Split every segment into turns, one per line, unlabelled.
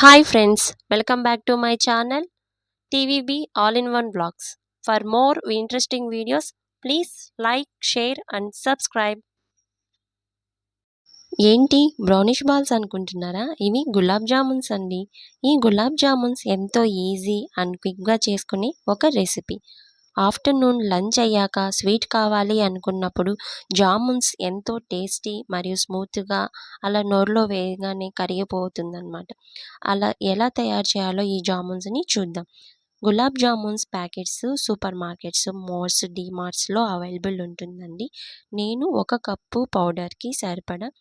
Hi friends, welcome back to my channel TVB All-in-One Vlogs. For more interesting videos, please like, share and subscribe. ఏంటి brownish balls అనుకుంటున్నారా? ఇవి గులాబ్ జామున్స్ అండి. ఈ గులాబ్ జామున్స్ ఎంతో easy and క్విక్గా చేసుకునే ఒక రెసిపీ. ఆఫ్టర్నూన్ లంచ్ అయ్యాక స్వీట్ కావాలి అనుకున్నప్పుడు జామున్స్ ఎంతో టేస్టీ మరియు స్మూత్గా అలా నోరులో వేయగానే కరిగిపోతుందన్నమాట. అలా ఎలా తయారు చేయాలో ఈ జామున్స్ని చూద్దాం. Gulab jamuns packets super markets, Mores, డీమార్ట్స్లో అవైలబుల్ ఉంటుందండి. నేను 1 కప్పు పౌడర్కి సరిపడా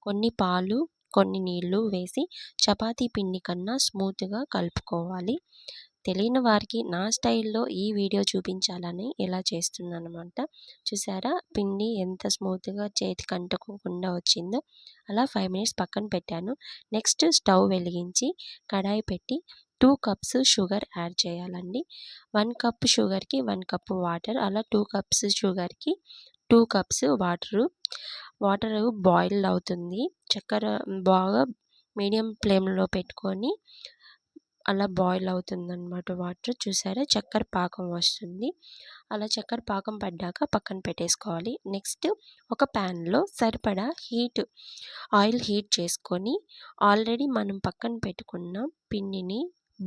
కొన్ని పాలు, కొన్ని నీళ్లు వేసి చపాతీ పిండి కన్నా స్మూత్గా కలుపుకోవాలి. తెలియని వారికి నా స్టైల్లో ఈ వీడియో చూపించాలని ఇలా చేస్తున్నానమాట. చూసారా పిండి ఎంత స్మూత్గా చేతికి అంటుకోకుండా వచ్చిందో. అలా 5 మినిట్స్ పక్కన పెట్టాను. నెక్స్ట్ స్టవ్ వెలిగించి కడాయి పెట్టి 2 కప్స్ షుగర్ యాడ్ చేయాలండి. 1 కప్ షుగర్కి 1 కప్ వాటర్, అలా 2 కప్స్ షుగర్కి 2 కప్స్ వాటర్ బాయిల్ అవుతుంది. చక్కెర బాగా మీడియం ఫ్లేమ్లో పెట్టుకొని అలా బాయిల్ అవుతుందన్నమాట వాటర్. చూసారా చక్కెర పాకం వస్తుంది. అలా చక్కెర పాకం పడ్డాక పక్కన పెట్టేసుకోవాలి. నెక్స్ట్ ఒక ప్యాన్లో సరిపడా ఆయిల్ హీట్ చేసుకొని ఆల్రెడీ మనం పక్కన పెట్టుకున్న పిండిని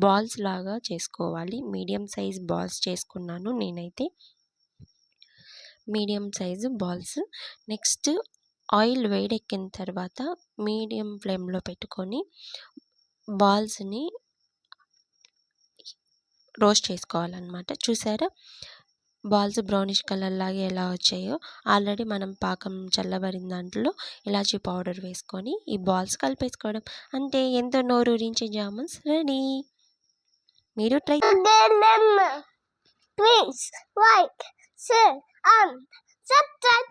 బాల్స్ లాగా చేసుకోవాలి. మీడియం సైజ్ బాల్స్ చేసుకున్నాను నేనైతే, medium size balls. Next oil వేడెక్కిన తర్వాత మీడియం ఫ్లేమ్లో పెట్టుకొని బాల్స్ని రోస్ట్ చేసుకోవాలన్నమాట. చూసారా బాల్స్ బ్రౌనిష్ కలర్ లాగా ఎలా వచ్చాయో. ఆల్రెడీ మనం పాకం చల్లబరిన దాంట్లో ఇలాచీ పౌడర్ వేసుకొని ఈ బాల్స్ కలిపేసుకోవడం. అంటే ఎంతో నోరూరించే జామున్స్ రెడీ. మీరు try.
Please like, share and subscribe.